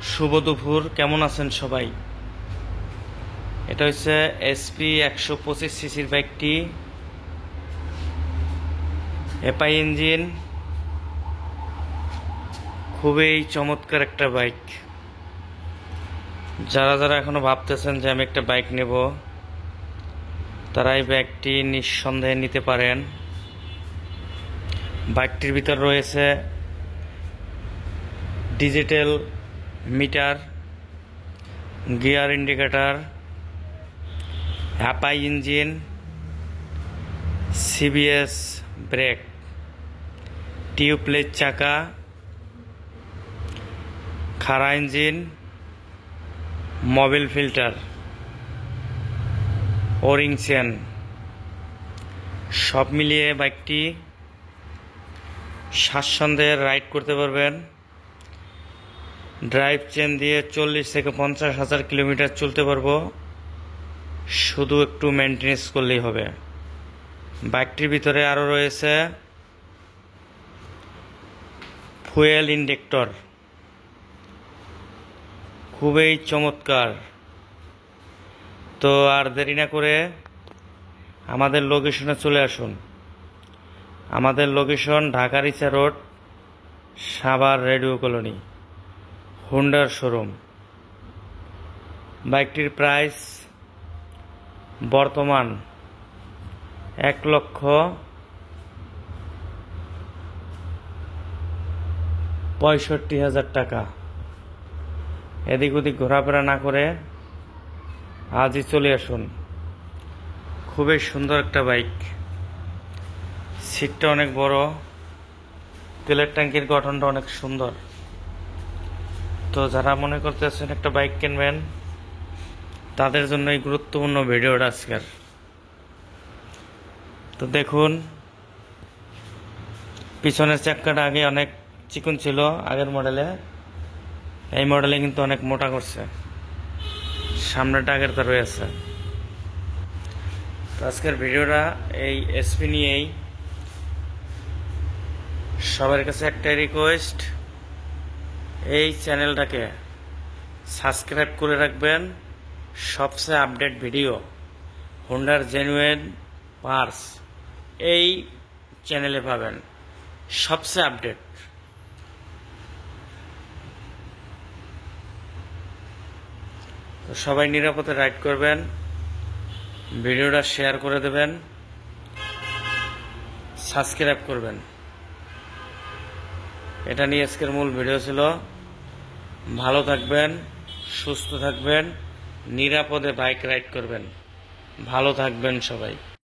শুভ দুপুর, কেমন আছেন সবাই? এটা হচ্ছে এসপি 125 সিসির বাইকটি, এপাই ইঞ্জিন, খুবই চমৎকার একটা বাইক। যারা যারা এখনো ভাবতেছেন যে আমি একটা বাইক নেব, তারা এই বাইকটি নিঃসন্দেহে নিতে পারেন। বাইকটির ভিতর রয়েছে ডিজিটাল মিটার, গিয়ার ইন্ডিকেটর, এপাই ইঞ্জিন, সিবিএস ব্রেক, টিউবলেস চাকা, খাড়া engine, Mobil filter, O ring chain, সব মিলিয়ে বাইকটি স্বাচ্ছন্দ্যে রাইড করতে পারবেন। ড্রাইভ চেন দিয়ে 40 থেকে 50,000 কিলোমিটার চলতে পারবো, শুধু একটু মেনটেনেন্স করলেই হবে। বাইকটির ভিতরে আরও রয়েছে ফুয়েল ইনজেক্টর, খুবই চমৎকার। তো আর দেরি না করে আমাদের লোকেশনে চলে আসুন। আমাদের location Dhaka Richa road, Savar radio colony, হোন্ডার শোরুম। বাইকটির প্রাইস বর্তমান 1,65,000 টাকা। এদিক ওদিক ঘোরাফেরা না করে আজই চলে আসুন। খুবই সুন্দর একটা বাইক, সিটটা অনেক বড়, তেলের ট্যাঙ্কির গঠনটা অনেক সুন্দর। তো যারা মনে করতেছেন একটা বাইক কিনবেন, তাদের জন্য এই গুরুত্বপূর্ণ ভিডিওটা আজকের। তো দেখুন, পিছনের চাক্কাটা আগে অনেক চিকন ছিল আগের মডেলে, এই মডেলে কিন্তু অনেক মোটা করছে। সামনেটা আগের তো রয়েছে। তো আজকের ভিডিওটা এই এসপি নিয়েই। সবার কাছে একটাই রিকোয়েস্ট, এই চ্যানেলটাকে সাবস্ক্রাইব করে রাখবেন। সবচেয়ে আপডেট ভিডিও, হোন্ডার জেনুইন পার্টস এই চ্যানেলে পাবেন, সবচেয়ে আপডেট। তো সবাই নিরাপদে রাইড করবেন, ভিডিওটা শেয়ার করে দেবেন, সাবস্ক্রাইব করবেন। এটা নিয়ে আজকের মূল ভিডিও ছিল। ভালো থাকবেন, সুস্থ থাকবেন, নিরাপদে বাইক রাইড করবেন। ভালো থাকবেন সবাই।